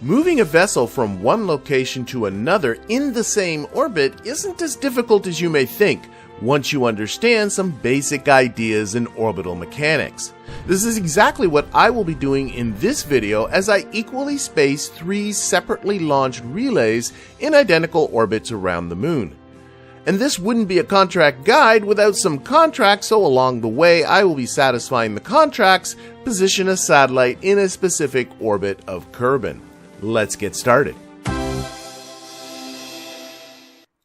Moving a vessel from one location to another in the same orbit isn't as difficult as you may think once you understand some basic ideas in orbital mechanics. This is exactly what I will be doing in this video as I equally space 3 separately launched relays in identical orbits around the moon. And this wouldn't be a contract guide without some contracts, so along the way I will be satisfying the contracts, position a satellite in a specific orbit of Kerbal. Let's get started.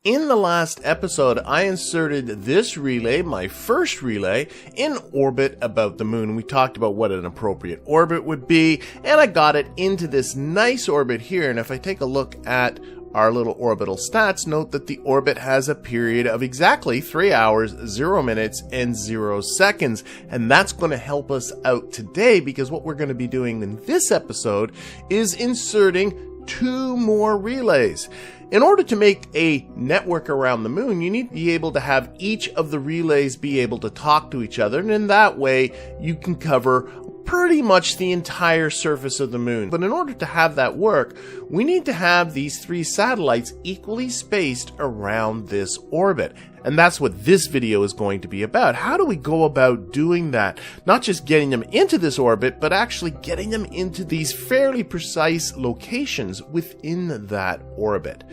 In the last episode, I inserted this relay, my first relay, in orbit about the moon. We talked about what an appropriate orbit would be, and I got it into this nice orbit here. And if I take a look at our little orbital stats, note that the orbit has a period of exactly 3 hours, 0 minutes, and 0 seconds. And that's going to help us out today, because what we're going to be doing in this episode is inserting 2 more relays. In order to make a network around the moon, you need to be able to have each of the relays be able to talk to each other, and in that way you can cover pretty much the entire surface of the moon. But in order to have that work, we need to have these 3 satellites equally spaced around this orbit. And that's what this video is going to be about. How do we go about doing that? Not just getting them into this orbit, but actually getting them into these fairly precise locations within that orbit.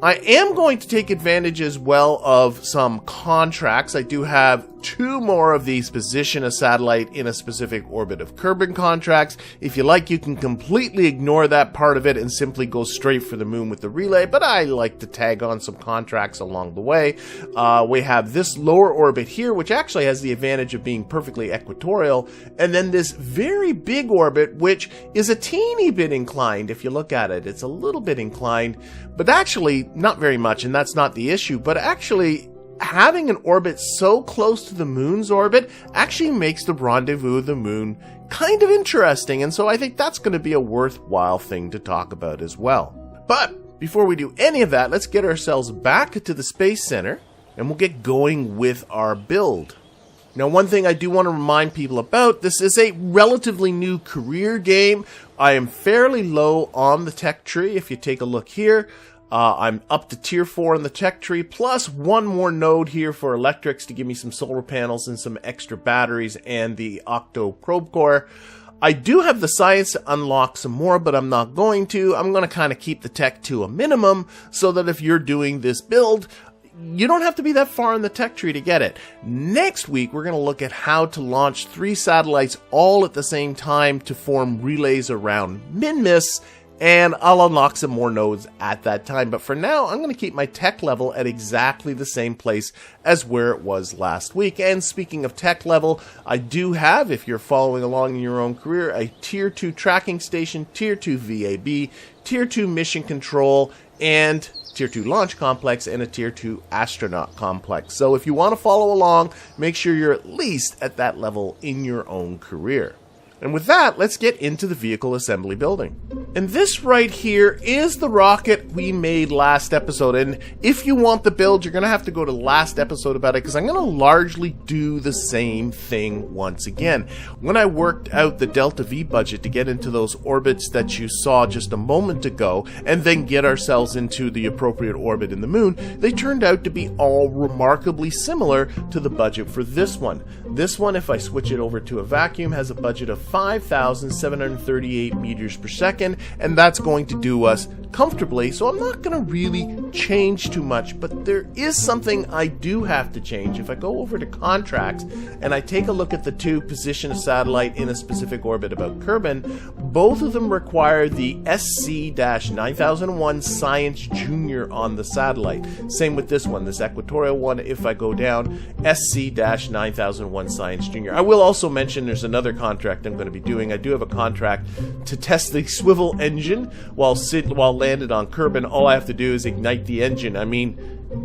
I am going to take advantage as well of some contracts. I do have 2 more of these position a satellite in a specific orbit of Kerbal contracts. If you like, you can completely ignore that part of it and simply go straight for the moon with the relay, but I like to tag on some contracts along the way. We have this lower orbit here, which actually has the advantage of being perfectly equatorial, and then this very big orbit, which is a teeny bit inclined. If you look at it, it's a little bit inclined, but actually not very much, and that's not the issue. But actually, having an orbit so close to the moon's orbit actually makes the rendezvous of the moon kind of interesting, and so I think that's going to be a worthwhile thing to talk about as well. But before we do any of that, let's get ourselves back to the Space Center, and we'll get going with our build. Now, one thing I do want to remind people about, this is a relatively new career game. I am fairly low on the tech tree. If you take a look here, I'm up to tier 4 in the tech tree, plus 1 more node here for electrics to give me some solar panels and some extra batteries and the Octo probe core. I do have the science to unlock some more, but I'm not going to. I'm going to kind of keep the tech to a minimum so that if you're doing this build, you don't have to be that far in the tech tree to get it. Next week, we're going to look at how to launch 3 satellites all at the same time to form relays around Minmus, and I'll unlock some more nodes at that time. But for now, I'm going to keep my tech level at exactly the same place as where it was last week. And speaking of tech level, I do have, if you're following along in your own career, a tier 2 tracking station, tier 2 VAB, tier 2 mission control, and tier 2 launch complex, and a tier 2 astronaut complex. So if you want to follow along, make sure you're at least at that level in your own career. And with that, let's get into the vehicle assembly building. And this right here is the rocket we made last episode. And if you want the build, you're going to have to go to the last episode about it, because I'm going to largely do the same thing once again. When I worked out the Delta V budget to get into those orbits that you saw just a moment ago, and then get ourselves into the appropriate orbit in the moon, they turned out to be all remarkably similar to the budget for this one. This one, if I switch it over to a vacuum, has a budget of 5,738 meters per second, and that's going to do us comfortably, so I'm not going to really change too much. But there is something I do have to change. If I go over to contracts and I take a look at the 2 position a satellite in a specific orbit about Kerbal, both of them require the SC-9001 Science Junior on the satellite. Same with this one, this equatorial one. If I go down, SC-9001 Science Junior. I will also mention there's another contract I'm going to be doing. I do have a contract to test the swivel engine while landed on Kerbal. All I have to do is ignite the engine. I mean,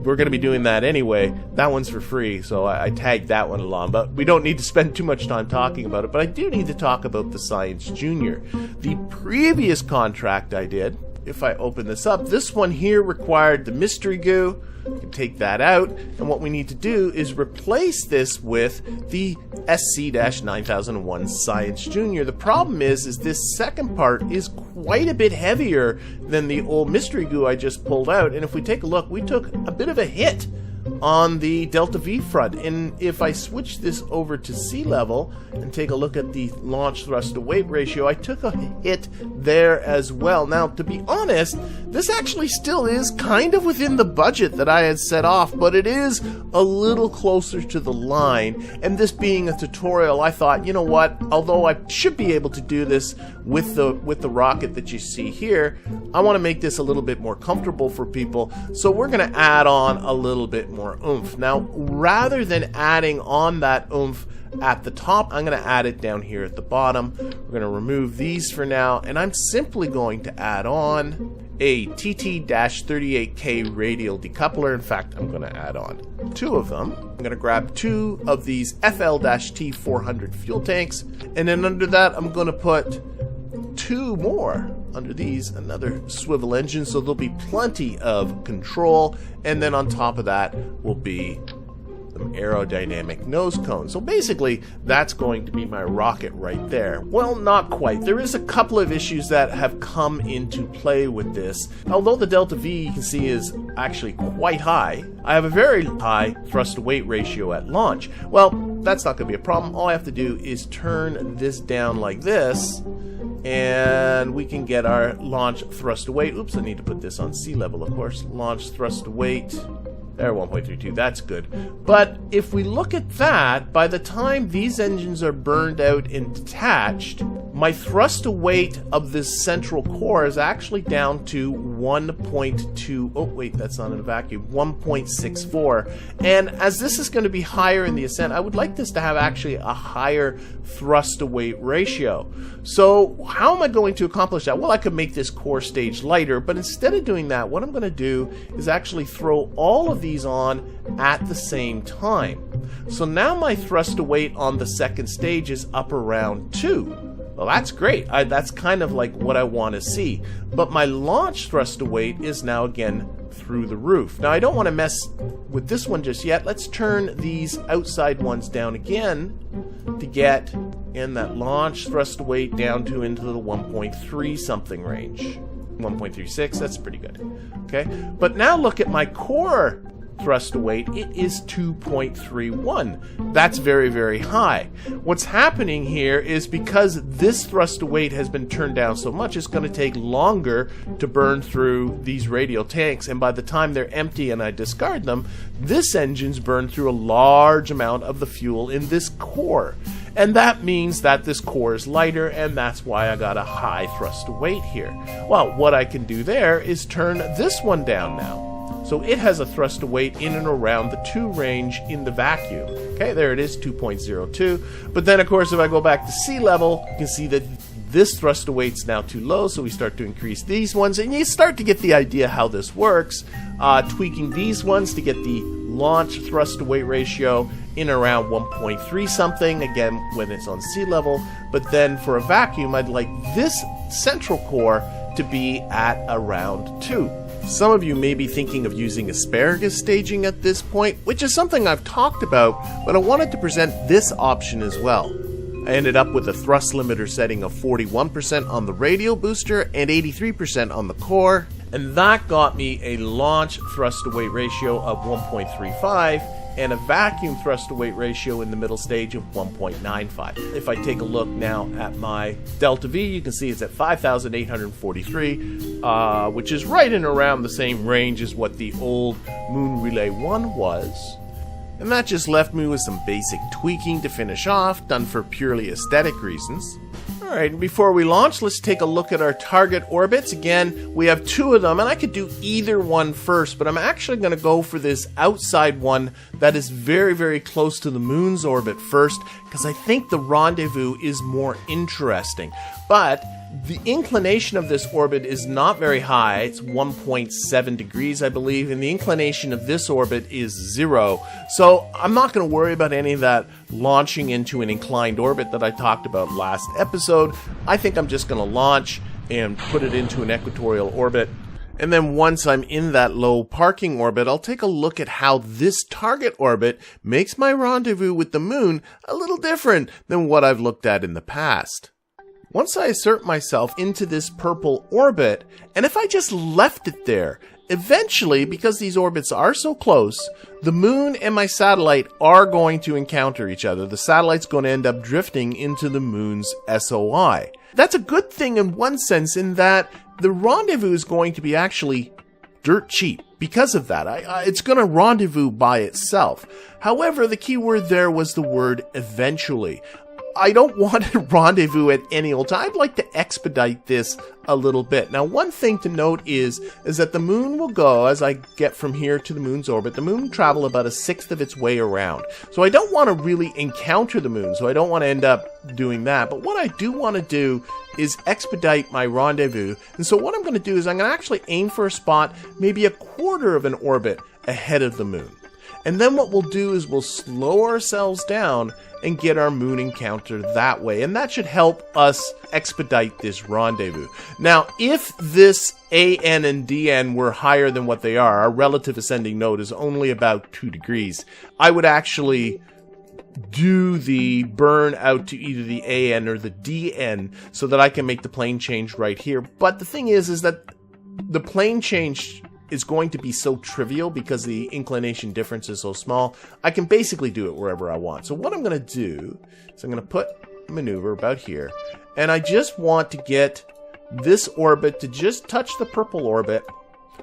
we're going to be doing that anyway. That one's for free, so I tagged that one along. But we don't need to spend too much time talking about it. But I do need to talk about the Science Junior. The previous contract I did if I open this up, this one here required the mystery goo. You can take that out, and what we need to do is replace this with the SC-9001 Science Junior. The problem is this second part is quite a bit heavier than the old mystery goo I just pulled out, and if we take a look, we took a bit of a hit on the delta V front. And if I switch this over to sea level and take a look at the launch thrust to weight ratio, I took a hit there as well. Now, to be honest, this actually still is kind of within the budget that I had set off, but it is a little closer to the line. And this being a tutorial, I thought, you know what, although I should be able to do this with the rocket that you see here, I want to make this a little bit more comfortable for people, so we're going to add on a little bit more oomph. Now, rather than adding on that oomph at the top, I'm going to add it down here at the bottom. We're going to remove these for now, and I'm simply going to add on a TT-38K radial decoupler. In fact, I'm going to add on 2 of them. I'm going to grab 2 of these FL-T400 fuel tanks, and then under that, I'm going to put 2 more under these, another swivel engine, so there'll be plenty of control, and then on top of that will be some aerodynamic nose cones. So basically, that's going to be my rocket right there. Well, not quite. There is a couple of issues that have come into play with this. Although the delta V, you can see, is actually quite high, I have a very high thrust to weight ratio at launch. Well, that's not going to be a problem. All I have to do is turn this down like this, and we can get our launch thrust to weight. Oops, I need to put this on sea level, of course. Launch thrust to weight. There, 1.32, that's good. But if we look at that, by the time these engines are burned out and detached, my thrust to weight of this central core is actually down to 1.2, oh wait, that's not in a vacuum, 1.64. And as this is going to be higher in the ascent, I would like this to have actually a higher thrust to weight ratio. So how am I going to accomplish that? Well, I could make this core stage lighter, but instead of doing that, what I'm going to do is actually throw all of these on at the same time. So now my thrust to weight on the second stage is up around 2. Well, that's great. That's kind of like what I want to see. But my launch thrust to weight is now again through the roof. Now, I don't want to mess with this one just yet. Let's turn these outside ones down again to get in that launch thrust to weight down to into the 1.3 something range. 1.36, that's pretty good. Okay, but now look at my core thrust to weight. It is 2.31. That's very, very high. What's happening here is because this thrust to weight has been turned down so much, it's going to take longer to burn through these radial tanks, and by the time they're empty and I discard them, this engine's burned through a large amount of the fuel in this core. And that means that this core is lighter, and that's why I got a high thrust to weight here. Well, what I can do there is turn this one down now. So it has a thrust to weight in and around the 2 range in the vacuum. Okay, there it is, 2.02. But then, of course, if I go back to sea level, you can see that this thrust to weight's now too low, so we start to increase these ones, and you start to get the idea how this works. Tweaking these ones to get the launch thrust to weight ratio in around 1.3 something, again, when it's on sea level. But then for a vacuum, I'd like this central core to be at around 2. Some of you may be thinking of using asparagus staging at this point, which is something I've talked about, but I wanted to present this option as well. I ended up with a thrust limiter setting of 41% on the radial booster and 83% on the core, and that got me a launch thrust to weight ratio of 1.35 and a vacuum thrust to weight ratio in the middle stage of 1.95. If I take a look now at my delta V, you can see it's at 5,843, which is right in around the same range as what the old Moon Relay 1 was. And that just left me with some basic tweaking to finish off, done for purely aesthetic reasons. Alright, before we launch, let's take a look at our target orbits. Again, we have 2 of them, and I could do either one first, but I'm actually going to go for this outside one that is very, very close to the moon's orbit first, because I think the rendezvous is more interesting. But the inclination of this orbit is not very high. It's 1.7 degrees, I believe, and the inclination of this orbit is 0. So I'm not going to worry about any of that launching into an inclined orbit that I talked about last episode. I think I'm just going to launch and put it into an equatorial orbit. And then once I'm in that low parking orbit, I'll take a look at how this target orbit makes my rendezvous with the moon a little different than what I've looked at in the past. Once I insert myself into this purple orbit, and if I just left it there, eventually, because these orbits are so close, the moon and my satellite are going to encounter each other. The satellite's going to end up drifting into the moon's SOI. That's a good thing in one sense, in that the rendezvous is going to be actually dirt cheap. Because of that, it's going to rendezvous by itself. However, the key word there was the word eventually. I don't want to rendezvous at any old time. I'd like to expedite this a little bit. Now, one thing to note is that the moon will go, as I get from here to the moon's orbit, the moon will travel about 1/6 of its way around. So I don't want to really encounter the moon, so I don't want to end up doing that. But what I do want to do is expedite my rendezvous. And so what I'm going to do is I'm going to actually aim for a spot maybe 1/4 of an orbit ahead of the moon. And then what we'll do is we'll slow ourselves down and get our moon encounter that way. And that should help us expedite this rendezvous. Now, if this AN and DN were higher than what they are, our relative ascending node is only about 2 degrees, I would actually do the burn out to either the AN or the DN so that I can make the plane change right here. But the thing is that the plane change is going to be so trivial because the inclination difference is so small. I can basically do it wherever I want. So what I'm going to do is I'm going to put a maneuver about here, and I just want to get this orbit to just touch the purple orbit,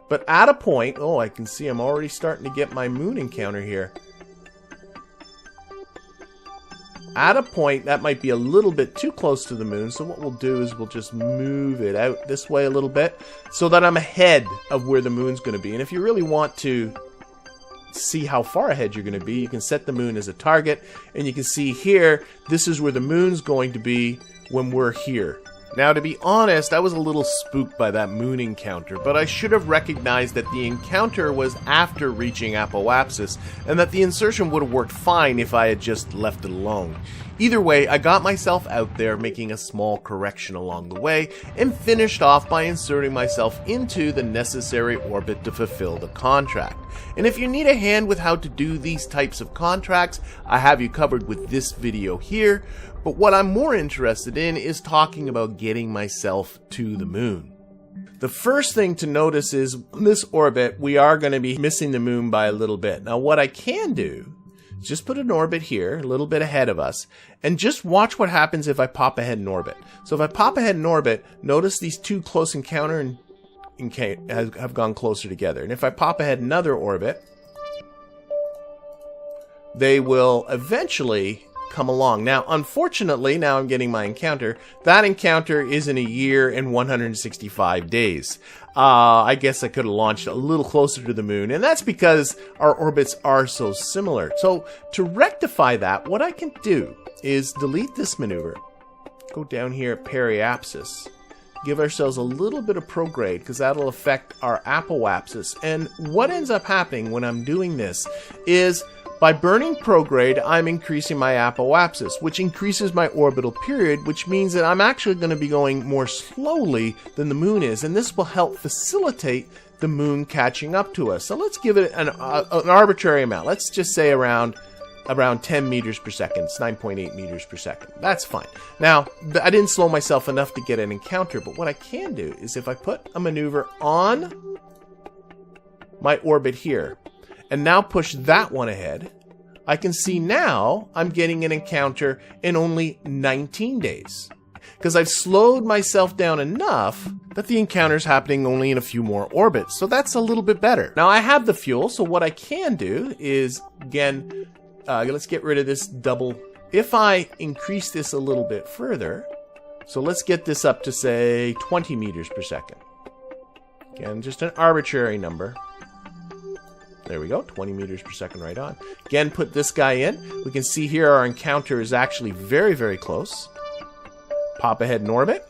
but at a point, oh, I can see I'm already starting to get my moon encounter here. At a point, that might be a little bit too close to the moon, so what we'll do is we'll just move it out this way a little bit so that I'm ahead of where the moon's going to be. And if you really want to see how far ahead you're going to be, you can set the moon as a target, and you can see here, this is where the moon's going to be when we're here. Now, to be honest, I was a little spooked by that moon encounter, but I should have recognized that the encounter was after reaching apoapsis, and that the insertion would have worked fine if I had just left it alone. Either way, I got myself out there, making a small correction along the way, and finished off by inserting myself into the necessary orbit to fulfill the contract. And if you need a hand with how to do these types of contracts, I have you covered with this video here. But what I'm more interested in is talking about getting myself to the moon. The first thing to notice is in this orbit, we are going to be missing the moon by a little bit. Now, what I can do is just put an orbit here, a little bit ahead of us, and just watch what happens if I pop ahead in orbit. So if I pop ahead in orbit, notice these two close encounter have gone closer together. And if I pop ahead another orbit, they will eventually come along. Now, unfortunately, now I'm getting my encounter. That encounter is in 1 year and 165 days. I guess I could have launched a little closer to the moon, and that's because our orbits are so similar. So to rectify that, what I can do is delete this maneuver, go down here at periapsis, give ourselves a little bit of prograde because that'll affect our apoapsis. And what ends up happening when I'm doing this is, by burning prograde, I'm increasing my apoapsis, which increases my orbital period, which means that I'm actually going to be going more slowly than the moon is, and this will help facilitate the moon catching up to us. So let's give it an arbitrary amount. Let's just say around 10 meters per second. It's 9.8 meters per second. That's fine. Now, I didn't slow myself enough to get an encounter, but what I can do is if I put a maneuver on my orbit here, and now push that one ahead, I can see now I'm getting an encounter in only 19 days. Because I've slowed myself down enough that the encounter is happening only in a few more orbits. So that's a little bit better. Now I have the fuel, so what I can do is, again, let's get rid of this double. If I increase this a little bit further, so let's get this up to, say, 20 meters per second. Again, just an arbitrary number. There we go, 20 meters per second right on. Again, put this guy in. We can see here our encounter is actually very, very close. Pop ahead in orbit.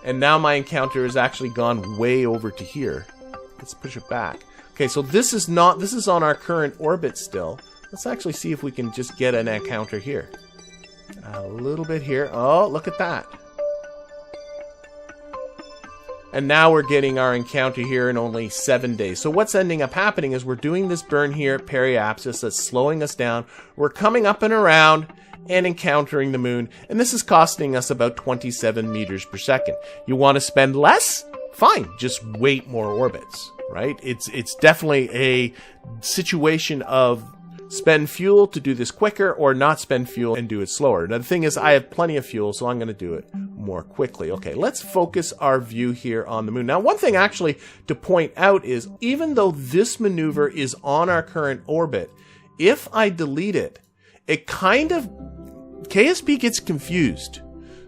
And now my encounter has actually gone way over to here. Let's push it back. Okay, so this is on our current orbit still. Let's actually see if we can just get an encounter here. A little bit here. Oh, look at that. And now we're getting our encounter here in only 7 days. So what's ending up happening is we're doing this burn here at periapsis that's slowing us down. We're coming up and around and encountering the moon. And this is costing us about 27 meters per second. You want to spend less? Fine, just wait more orbits, right? It's definitely a situation of spend fuel to do this quicker or not spend fuel and do it slower. Now the thing is, I have plenty of fuel, so I'm going to do it more quickly. Okay, let's focus our view here on the moon. Now one thing actually to point out is, even though this maneuver is on our current orbit, if I delete it, it kind of, KSP gets confused.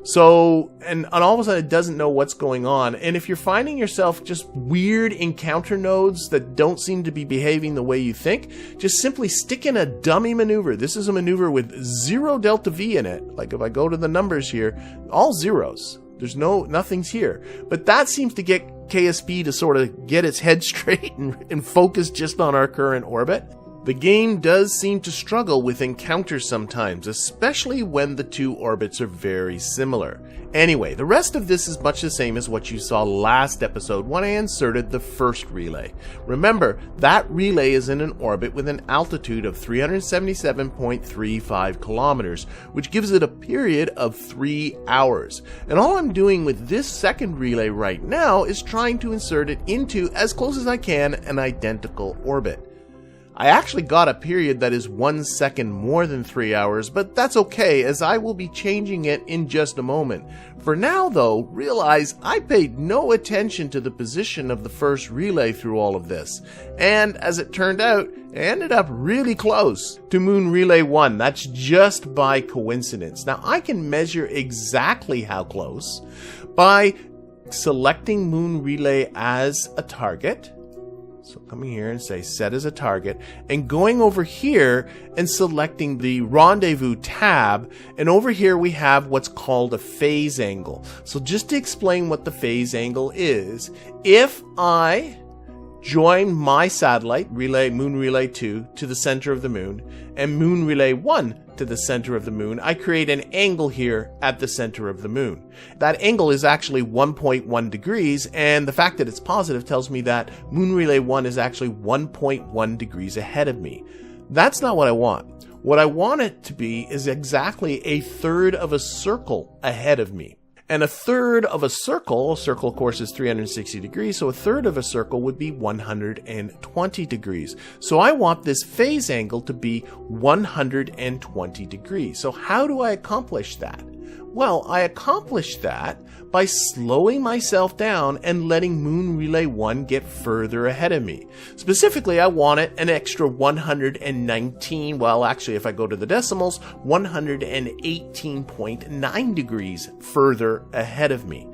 So, and all of a sudden it doesn't know what's going on. And if you're finding yourself just weird encounter nodes that don't seem to be behaving the way you think, just simply stick in a dummy maneuver. This is a maneuver with 0 delta V in it. Like if I go to the numbers here, all zeros. There's nothing's here. But that seems to get KSP to sort of get its head straight and focus just on our current orbit. The game does seem to struggle with encounters sometimes, especially when the two orbits are very similar. Anyway, the rest of this is much the same as what you saw last episode when I inserted the first relay. Remember, that relay is in an orbit with an altitude of 377.35 kilometers, which gives it a period of 3 hours. And all I'm doing with this second relay right now is trying to insert it into, as close as I can, an identical orbit. I actually got a period that is 1 second more than 3 hours, but that's okay, as I will be changing it in just a moment. For now though, realize I paid no attention to the position of the first relay through all of this. And as it turned out, I ended up really close to Moon Relay 1. That's just by coincidence. Now I can measure exactly how close by selecting Moon Relay as a target. So coming here and say set as a target, and going over here and selecting the rendezvous tab, and over here we have what's called a phase angle. So just to explain what the phase angle is, if I join my satellite, Moon Relay 2, to the center of the moon, and Moon Relay 1 to the center of the moon, I create an angle here at the center of the moon. That angle is actually 1.1 degrees, and the fact that it's positive tells me that Moon Relay 1 is actually 1.1 degrees ahead of me. That's not what I want. What I want it to be is exactly a third of a circle ahead of me. And a third of a circle of course is 360 degrees, so a third of a circle would be 120 degrees. So I want this phase angle to be 120 degrees. So how do I accomplish that? Well, I accomplish that by slowing myself down and letting Moon Relay 1 get further ahead of me. Specifically, I want it an extra 119, well actually if I go to the decimals, 118.9 degrees further ahead of me.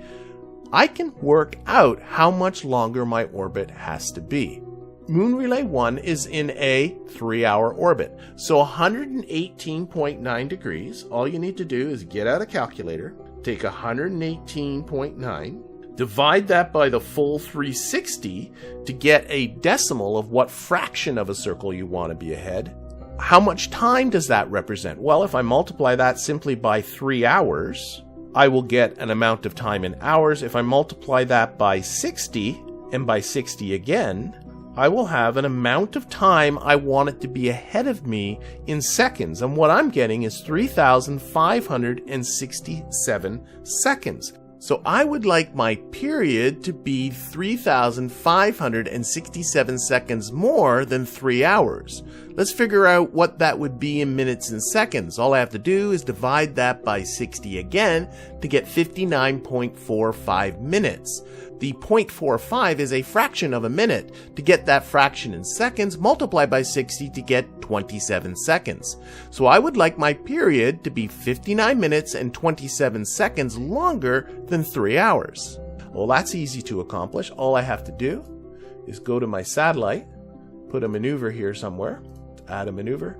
I can work out how much longer my orbit has to be. Moon Relay 1 is in a 3-hour orbit. So 118.9 degrees, all you need to do is get out a calculator, take 118.9, divide that by the full 360 to get a decimal of what fraction of a circle you want to be ahead. How much time does that represent? Well, if I multiply that simply by 3 hours, I will get an amount of time in hours. If I multiply that by 60, and by 60 again, I will have an amount of time I want it to be ahead of me in seconds. And what I'm getting is 3,567 seconds. So I would like my period to be 3,567 seconds more than 3 hours. Let's figure out what that would be in minutes and seconds. All I have to do is divide that by 60 again to get 59.45 minutes. The 0.45 is a fraction of a minute. To get that fraction in seconds, multiply by 60 to get 27 seconds. So I would like my period to be 59 minutes and 27 seconds longer than 3 hours. Well, that's easy to accomplish. All I have to do is go to my satellite, put a maneuver here somewhere, add a maneuver,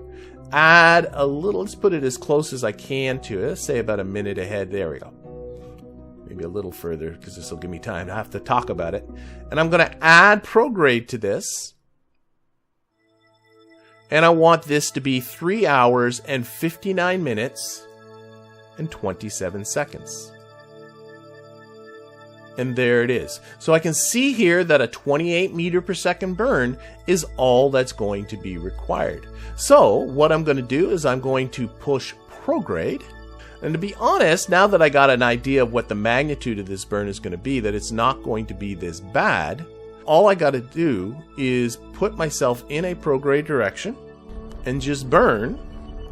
add a little, let's put it as close as I can to it, let's say about a minute ahead. There we go. Maybe a little further, because this will give me time to have to talk about it. And I'm going to add prograde to this. And I want this to be 3 hours and 59 minutes and 27 seconds. And there it is. So I can see here that a 28 meter per second burn is all that's going to be required. So what I'm going to do is I'm going to push prograde. And to be honest, now that I got an idea of what the magnitude of this burn is going to be, that it's not going to be this bad, all I got to do is put myself in a prograde direction and just burn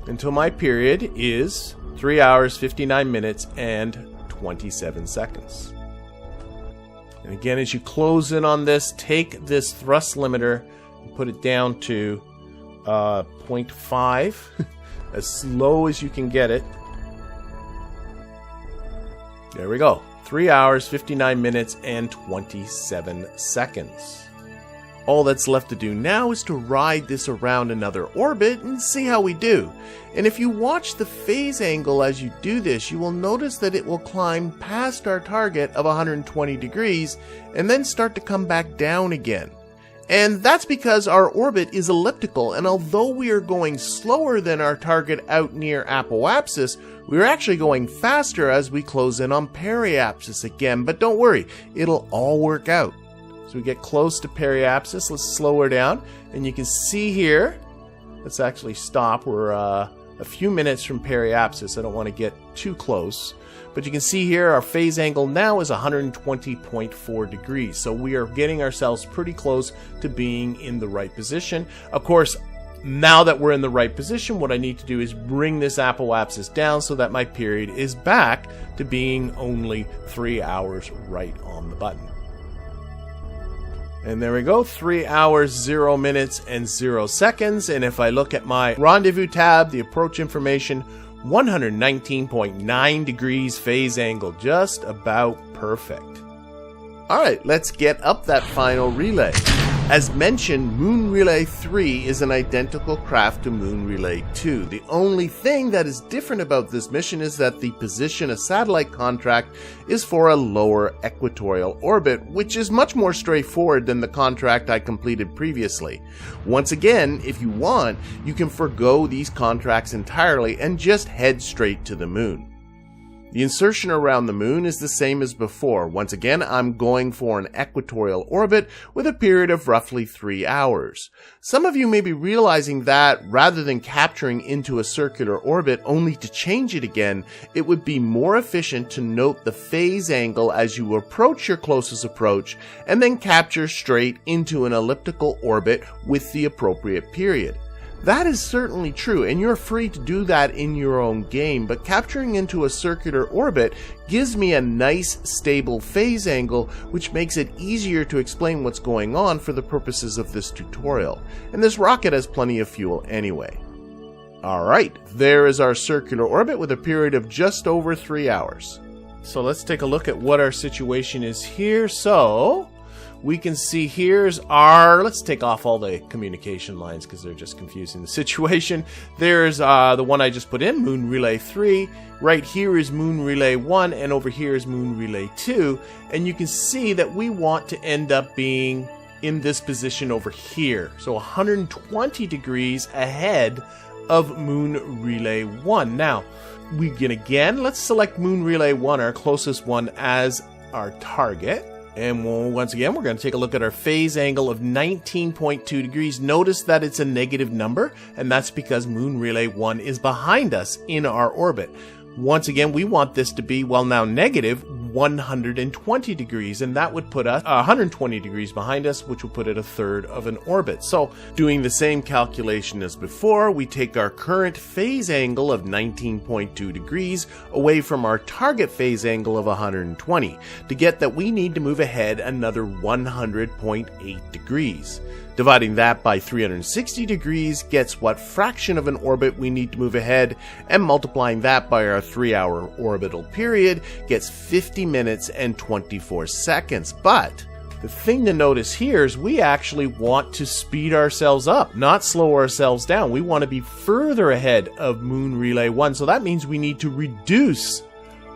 until my period is 3 hours, 59 minutes, and 27 seconds. And again, as you close in on this, take this thrust limiter and put it down to 0.5, as slow as you can get it. There we go. 3 hours, 59 minutes, and 27 seconds. All that's left to do now is to ride this around another orbit and see how we do. And if you watch the phase angle as you do this, you will notice that it will climb past our target of 120 degrees and then start to come back down again. And that's because our orbit is elliptical, and although we are going slower than our target out near apoapsis, we're actually going faster as we close in on periapsis again. But don't worry, it'll all work out. So we get close to periapsis. Let's slow her down. And you can see here, let's actually stop. We're a few minutes from periapsis. I don't want to get too close. But you can see here our phase angle now is 120.4 degrees. So we are getting ourselves pretty close to being in the right position. Of course, now that we're in the right position, what I need to do is bring this apoapsis down so that my period is back to being only 3 hours right on the button. And there we go, 3 hours, 0 minutes, and 0 seconds. And if I look at my rendezvous tab, the approach information, 119.9 degrees phase angle, just about perfect. All right, let's get up that final relay. As mentioned, Moon Relay 3 is an identical craft to Moon Relay 2. The only thing that is different about this mission is that the position a satellite contract is for a lower equatorial orbit, which is much more straightforward than the contract I completed previously. Once again, if you want, you can forgo these contracts entirely and just head straight to the moon. The insertion around the moon is the same as before. Once again, I'm going for an equatorial orbit with a period of roughly 3 hours. Some of you may be realizing that rather than capturing into a circular orbit only to change it again, it would be more efficient to note the phase angle as you approach your closest approach and then capture straight into an elliptical orbit with the appropriate period. That is certainly true, and you're free to do that in your own game, but capturing into a circular orbit gives me a nice, stable phase angle, which makes it easier to explain what's going on for the purposes of this tutorial. And this rocket has plenty of fuel anyway. Alright, there is our circular orbit with a period of just over 3 hours. So let's take a look at what our situation is here. So we can see here's our, let's take off all the communication lines because they're just confusing the situation. There's the one I just put in, Moon Relay 3. Right here is Moon Relay 1, and over here is Moon Relay 2. And you can see that we want to end up being in this position over here. So 120 degrees ahead of Moon Relay 1. Now, we can again, let's select Moon Relay 1, our closest one, as our target. And once again, we're going to take a look at our phase angle of 19.2 degrees. Notice that it's a negative number, and that's because Moon Relay 1 is behind us in our orbit. Once again, we want this to be, well, now negative 120 degrees, and that would put us 120 degrees behind us, which would put it a third of an orbit. So, doing the same calculation as before, we take our current phase angle of 19.2 degrees away from our target phase angle of 120. To get that, we need to move ahead another 100.8 degrees. Dividing that by 360 degrees gets what fraction of an orbit we need to move ahead, and multiplying that by our 3-hour orbital period gets 50 minutes and 24 seconds. But the thing to notice here is we actually want to speed ourselves up, not slow ourselves down. We want to be further ahead of Moon Relay 1, so that means we need to reduce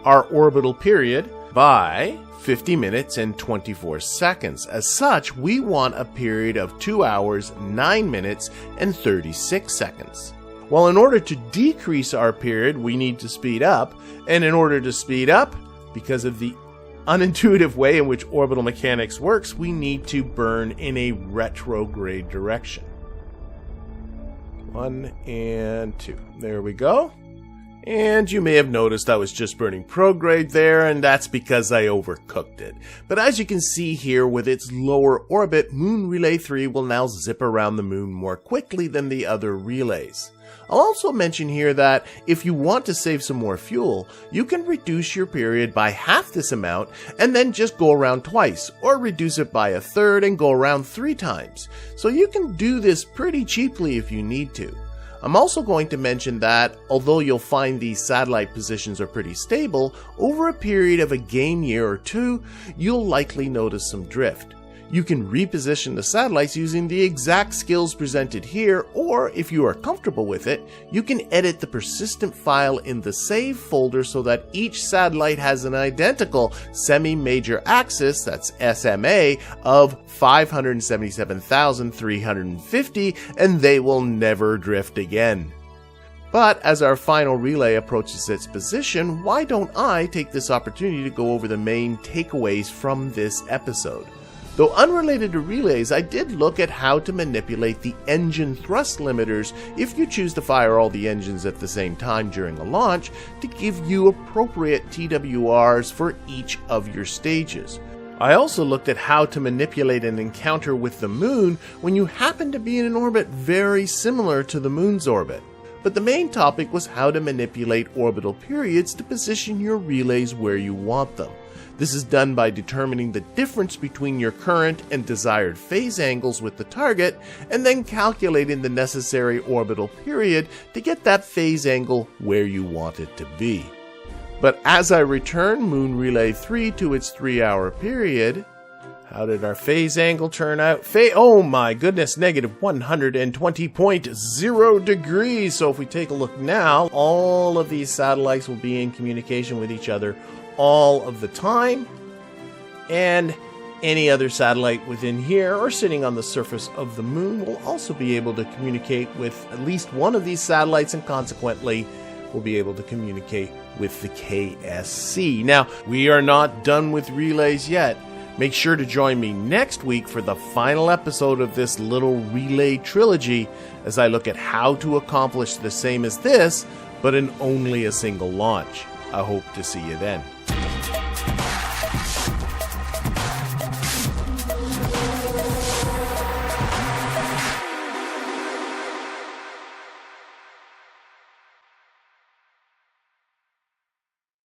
our orbital period by 50 minutes and 24 seconds. As such, we want a period of 2 hours, 9 minutes, and 36 seconds. Well, in order to decrease our period, we need to speed up. And in order to speed up, because of the unintuitive way in which orbital mechanics works, we need to burn in a retrograde direction. 1 and 2. There we go. And you may have noticed I was just burning prograde there, and that's because I overcooked it. But as you can see here, with its lower orbit, Moon Relay 3 will now zip around the moon more quickly than the other relays. I'll also mention here that if you want to save some more fuel, you can reduce your period by half this amount and then just go around twice, or reduce it by a third and go around 3 times. So you can do this pretty cheaply if you need to. I'm also going to mention that, although you'll find these satellite positions are pretty stable, over a period of a game year or 2, you'll likely notice some drift. You can reposition the satellites using the exact skills presented here, or if you are comfortable with it, you can edit the persistent file in the save folder so that each satellite has an identical semi-major axis, that's SMA, of 577,350, and they will never drift again. But as our final relay approaches its position, why don't I take this opportunity to go over the main takeaways from this episode? Though unrelated to relays, I did look at how to manipulate the engine thrust limiters if you choose to fire all the engines at the same time during a launch to give you appropriate TWRs for each of your stages. I also looked at how to manipulate an encounter with the moon when you happen to be in an orbit very similar to the moon's orbit. But the main topic was how to manipulate orbital periods to position your relays where you want them. This is done by determining the difference between your current and desired phase angles with the target, and then calculating the necessary orbital period to get that phase angle where you want it to be. But as I return Moon Relay 3 to its 3-hour period, how did our phase angle turn out? Oh my goodness, negative 120.0 degrees. So if we take a look now, all of these satellites will be in communication with each other all of the time, and any other satellite within here or sitting on the surface of the moon will also be able to communicate with at least one of these satellites, and consequently will be able to communicate with the KSC. Now, we are not done with relays yet. Make sure to join me next week for the final episode of this little relay trilogy as I look at how to accomplish the same as this, but in only a single launch. I hope to see you then.